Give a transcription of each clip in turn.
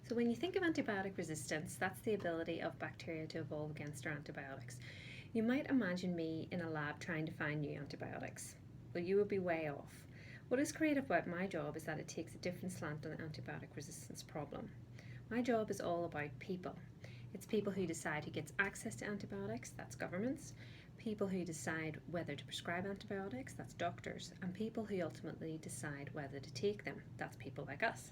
So when you think of antibiotic resistance, that's the ability of bacteria to evolve against our antibiotics. You might imagine me in a lab trying to find new antibiotics. Well, you would be way off. What is great about my job is that it takes a different slant on the antibiotic resistance problem. My job is all about people. It's people who decide who gets access to antibiotics, that's governments, people who decide whether to prescribe antibiotics, that's doctors, and people who ultimately decide whether to take them, that's people like us.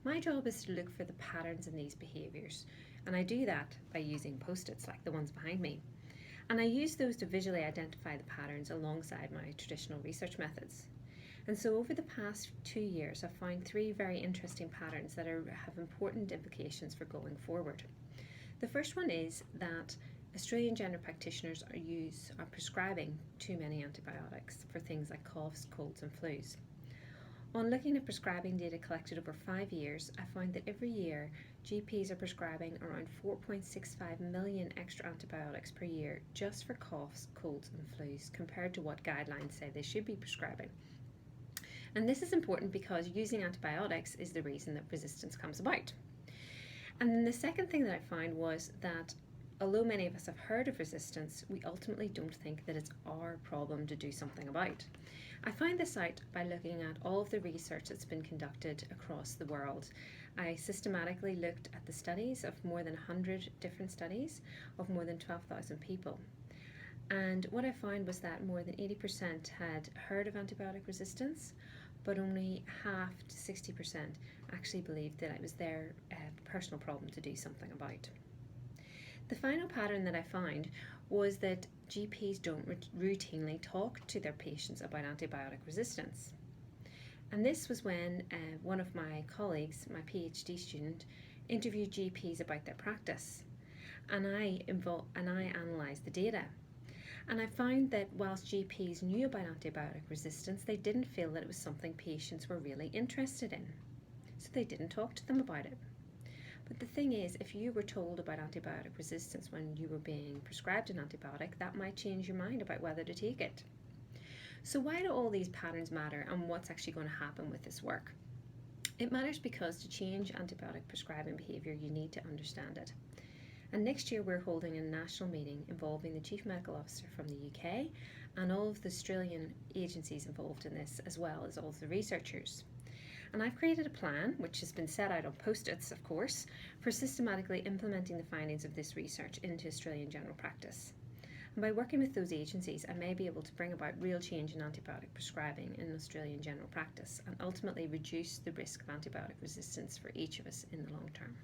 My job is to look for the patterns in these behaviours, and I do that by using post-its like the ones behind me. And I use those to visually identify the patterns alongside my traditional research methods. And so over the past 2 years, I've found three very interesting patterns that have important implications for going forward. The first one is that Australian general practitioners are prescribing too many antibiotics for things like coughs, colds and flus. On looking at prescribing data collected over 5 years, I found that every year GPs are prescribing around 4.65 million extra antibiotics per year just for coughs, colds and flus compared to what guidelines say they should be prescribing. And this is important because using antibiotics is the reason that resistance comes about. And then the second thing that I found was that although many of us have heard of resistance, we ultimately don't think that it's our problem to do something about. I found this out by looking at all of the research that's been conducted across the world. I systematically looked at the studies of more than 100 different studies of more than 12,000 people. And what I found was that more than 80% had heard of antibiotic resistance, but only half to 60% actually believed that it was their personal problem to do something about. The final pattern that I found was that GPs don't routinely talk to their patients about antibiotic resistance. And this was when one of my colleagues, my PhD student, interviewed GPs about their practice. And I analysed the data. And I found that whilst GPs knew about antibiotic resistance, they didn't feel that it was something patients were really interested in. So they didn't talk to them about it. But the thing is, if you were told about antibiotic resistance when you were being prescribed an antibiotic, that might change your mind about whether to take it. So why do all these patterns matter and what's actually going to happen with this work? It matters because to change antibiotic prescribing behaviour, you need to understand it. And next year we're holding a national meeting involving the Chief Medical Officer from the UK and all of the Australian agencies involved in this, as well as all of the researchers. And I've created a plan, which has been set out on post-its, of course, for systematically implementing the findings of this research into Australian general practice. And by working with those agencies, I may be able to bring about real change in antibiotic prescribing in Australian general practice and ultimately reduce the risk of antibiotic resistance for each of us in the long term.